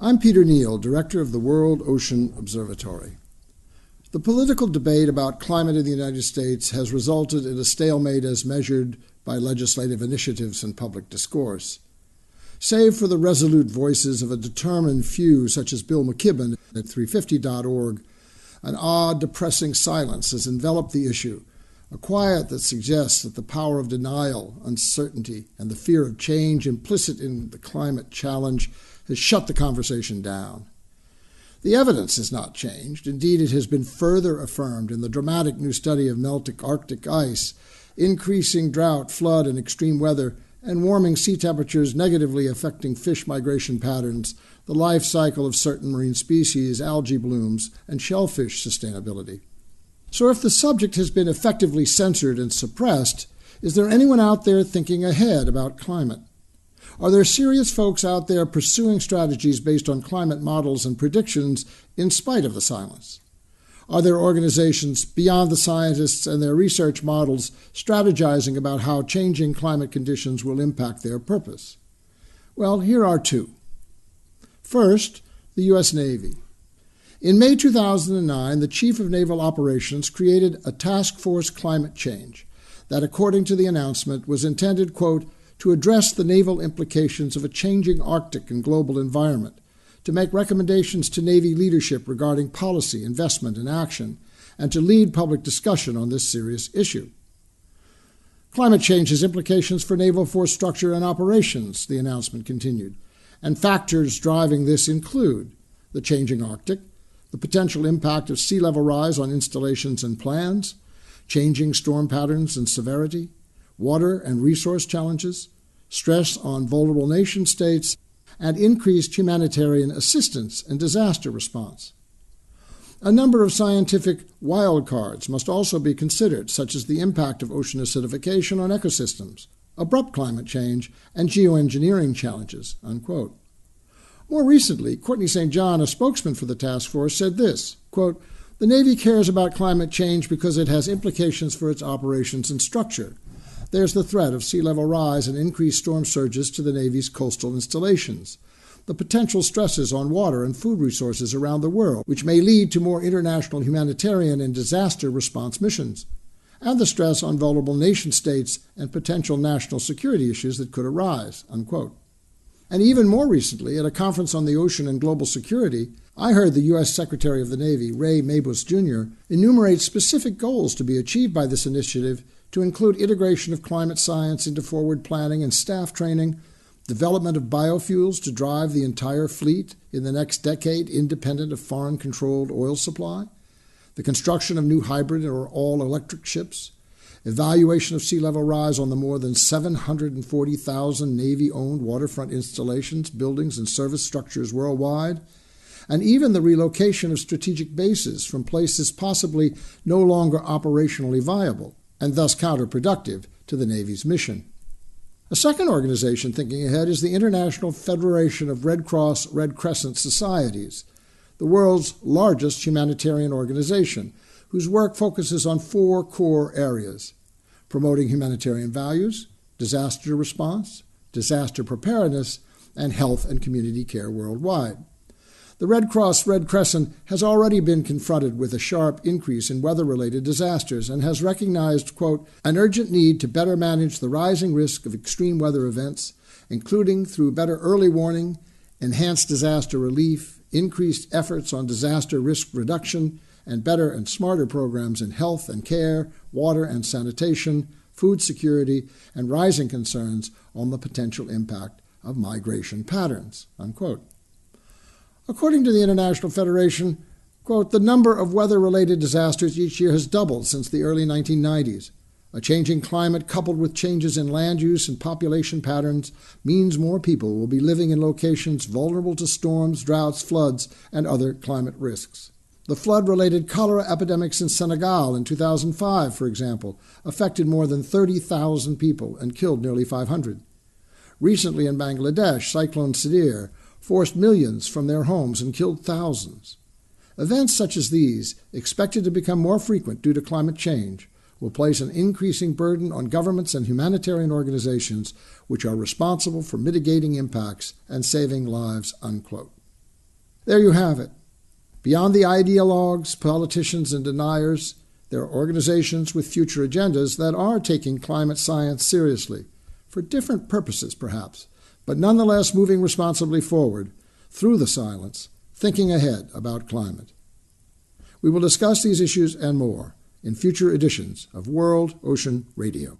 I'm Peter Neill, Director of the World Ocean Observatory. The political debate about climate in the United States has resulted in a stalemate as measured by legislative initiatives and public discourse. Save for the resolute voices of a determined few, such as Bill McKibben at 350.org, an odd, depressing silence has enveloped the issue, a quiet that suggests that the power of denial, uncertainty, and the fear of change implicit in the climate challenge has shut the conversation down. The evidence has not changed. Indeed, it has been further affirmed in the dramatic new study of melting Arctic ice, increasing drought, flood, and extreme weather, and warming sea temperatures negatively affecting fish migration patterns, the life cycle of certain marine species, algae blooms, and shellfish sustainability. So if the subject has been effectively censored and suppressed, is there anyone out there thinking ahead about climate? Are there serious folks out there pursuing strategies based on climate models and predictions in spite of the silence? Are there organizations beyond the scientists and their research models strategizing about how changing climate conditions will impact their purpose? Well, here are two. First, the U.S. Navy. In May 2009, the Chief of Naval Operations created a task force climate change that, according to the announcement, was intended, quote, to address the naval implications of a changing Arctic and global environment, to make recommendations to Navy leadership regarding policy, investment, and action, and to lead public discussion on this serious issue. Climate change has implications for naval force structure and operations, the announcement continued, and factors driving this include the changing Arctic, the potential impact of sea level rise on installations and plans, changing storm patterns and severity, water and resource challenges, stress on vulnerable nation states, and increased humanitarian assistance and disaster response. A number of scientific wildcards must also be considered, such as the impact of ocean acidification on ecosystems, abrupt climate change, and geoengineering challenges, unquote. More recently, Courtney St. John, a spokesman for the task force, said this, quote, the Navy cares about climate change because it has implications for its operations and structure. There's the threat of sea level rise and increased storm surges to the Navy's coastal installations, the potential stresses on water and food resources around the world, which may lead to more international humanitarian and disaster response missions, and the stress on vulnerable nation states and potential national security issues that could arise, unquote. And even more recently, at a conference on the ocean and global security, I heard the U.S. Secretary of the Navy, Ray Mabus, Jr., enumerate specific goals to be achieved by this initiative to include integration of climate science into forward planning and staff training, development of biofuels to drive the entire fleet in the next decade independent of foreign-controlled oil supply, the construction of new hybrid or all-electric ships, evaluation of sea level rise on the more than 740,000 Navy-owned waterfront installations, buildings, and service structures worldwide, and even the relocation of strategic bases from places possibly no longer operationally viable, and thus counterproductive to the Navy's mission. A second organization thinking ahead is the International Federation of Red Cross Red Crescent Societies, the world's largest humanitarian organization, whose work focuses on four core areas: promoting humanitarian values, disaster response, disaster preparedness, and health and community care worldwide. The Red Cross Red Crescent has already been confronted with a sharp increase in weather-related disasters and has recognized, quote, an urgent need to better manage the rising risk of extreme weather events, including through better early warning, enhanced disaster relief, increased efforts on disaster risk reduction, and better and smarter programs in health and care, water and sanitation, food security, and rising concerns on the potential impact of migration patterns, unquote. According to the International Federation, quote, the number of weather-related disasters each year has doubled since the early 1990s. A changing climate coupled with changes in land use and population patterns means more people will be living in locations vulnerable to storms, droughts, floods, and other climate risks. The flood-related cholera epidemics in Senegal in 2005, for example, affected more than 30,000 people and killed nearly 500. Recently in Bangladesh, Cyclone Sidir forced millions from their homes and killed thousands. Events such as these, expected to become more frequent due to climate change, will place an increasing burden on governments and humanitarian organizations which are responsible for mitigating impacts and saving lives, unquote. There you have it. Beyond the ideologues, politicians, and deniers, there are organizations with future agendas that are taking climate science seriously, for different purposes perhaps, but nonetheless moving responsibly forward through the silence, thinking ahead about climate. We will discuss these issues and more in future editions of World Ocean Radio.